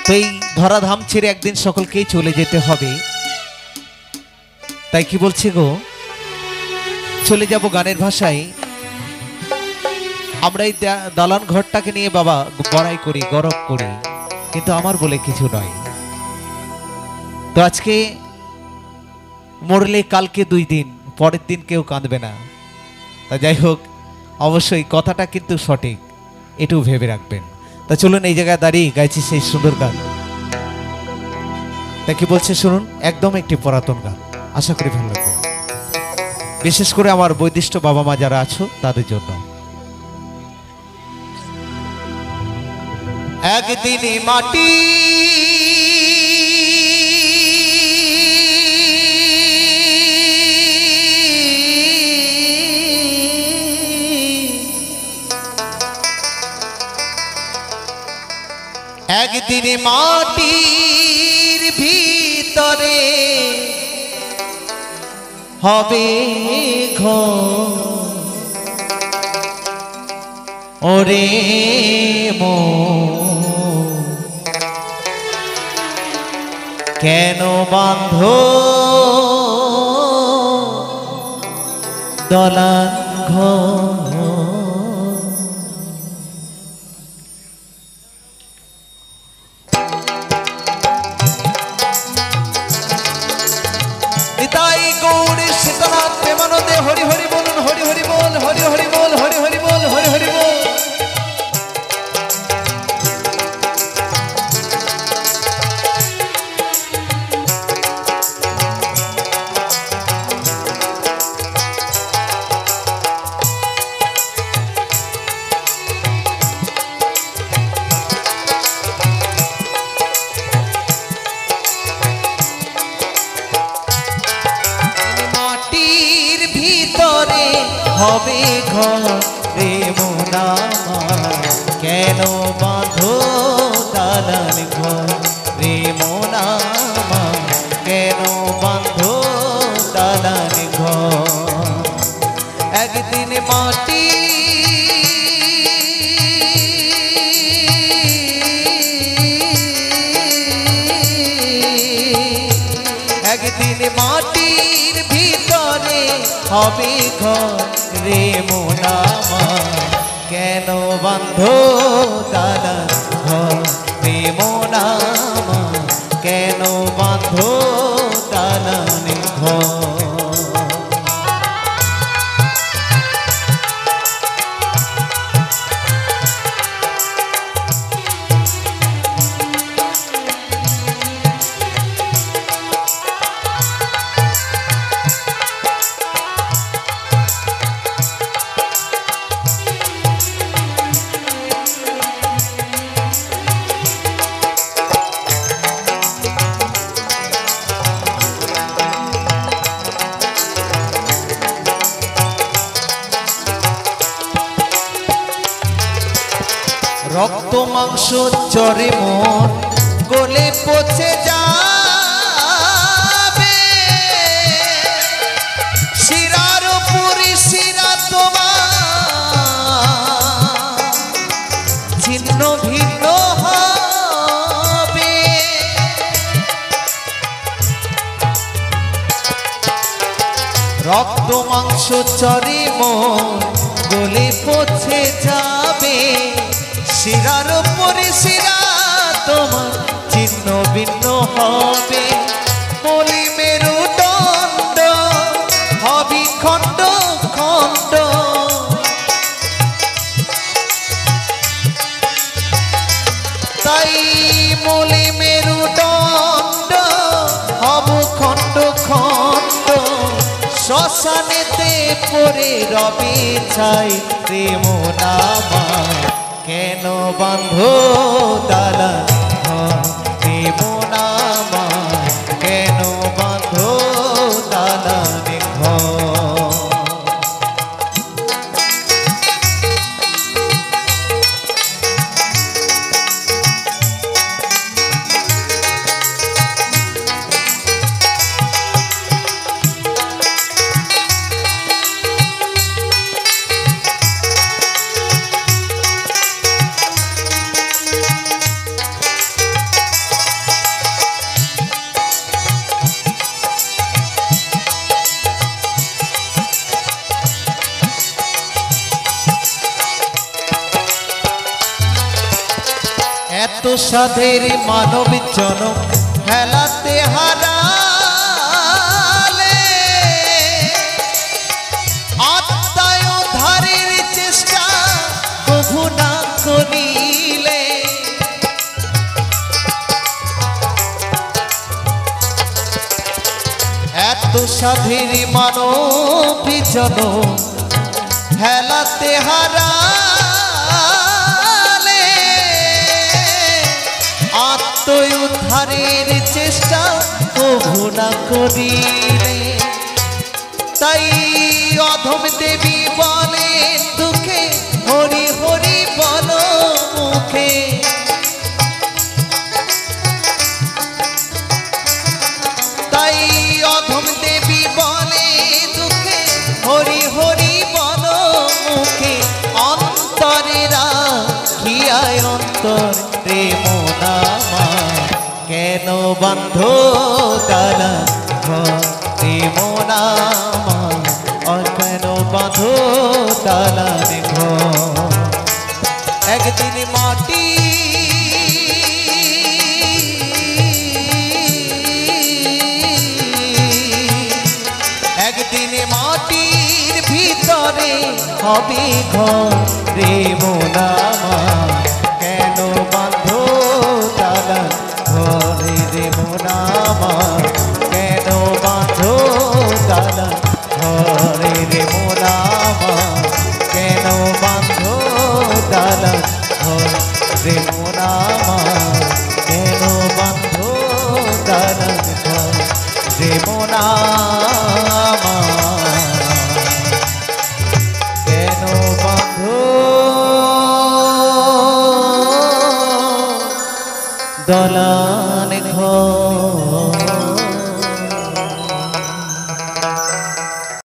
তো এই ধরাধাম ছেড়ে একদিন সকলকেই চলে যেতে হবে, তাই কি বলছি গো, চলে যাব গানের ভাষায়। আমরা এই দালান ঘরটাকে নিয়ে বাবা বড়াই করি, গরব করি, কিন্তু আমার বলে কিছু নয়। তো আজকে মরলে কালকে 2 দিন, পরের দিন কেউ কাঁদবে না। তা যাই হোক, অবশ্যই কথাটা কিন্তু সঠিক, এটাও ভেবে রাখবেন। তা চলুন এই জায়গায় দাঁড়িয়ে গাইছি সেই সুন্দর গান। তা কি বলছে শুনুন, একদম একটি পুরাতন গান, আশা করি ভালো লাগবে, বিশেষ করে আমার বৈদিষ্ট বাবা মা যারা আছো তাদের জন্য। একদিনই মাটি একদিনে মাটির ভিতরে হবে ঘর, ওরে কেন বাঁধ দলান ঘর। নিতাই গৌর সীতানাথ প্রেমানন্দে হরি হরি বলুন, হরি হরি বল, হরি হরি বল, হরি হরি বল, হরি হরি বল। হবে ঘর রে মোনা কেন বাঁধো দালান ঘর রে মোনা কেন বাঁধো দালান ঘর। একদিন মাটি একদিন মাটির ভিতরে হবে ঘর রে মোনা কেন বাঁধো দালান ঘর রে মোনা কেন বাঁধো দালান ঘর। রক্ত মাংস চরে মন গলে পচে যাবে, শিরার উপরে শিরা তোমার ছিন্ন ভিন্ন হবে। রক্ত মাংস চরে মন গলে পচে যাবে, শিরার উপরে শিরা তোমার ছিন্ন ভিন্ন হবে। বলি মেরুদণ্ড হবি খণ্ড খণ্ড, তাই বলি মেরুদণ্ড হব খণ্ড খণ্ড। শ্মশানেতে পড়ে রবি ছাই রে মোনা কেন বাঁধো দালান ঘর রে মোনা কেন বাঁধো দালান ঘর। এত সাধের মানব জনম হেলাতে হারালে, আত্মায় ধারের চেষ্টা কভু না করিলে, এত সাধের মানব জনম হেলাতে হারালে, আত্মোদ্ধারের চেষ্টা কভু না করিলে। তাই অধম দেবী বলে দুঃখে হরি হরি বলো মুখে, তাই অধম দেবী বলে দুঃখে হরি হরি বলো মুখে। অন্তরেরা খিয়ায় অন্তর প্রেম নামা, কেন বান্ধ তালা প্রেম নামা, কেন বাঁধ তালা ঘর। একদিন মাটি মাটির ভিতরে হবে ঘর প্রেম নামা, কেন বাঁধ তালা ঘরে প্রেম নামা, কেন বাঁধ তালা ঘরে প্রেম নামা, কেন বাঁধ তালা ঘর প্রেম নামা, কেন বাঁধ তালা ঘর প্রেম নামা, কেন বাঁধ দলান ঘর।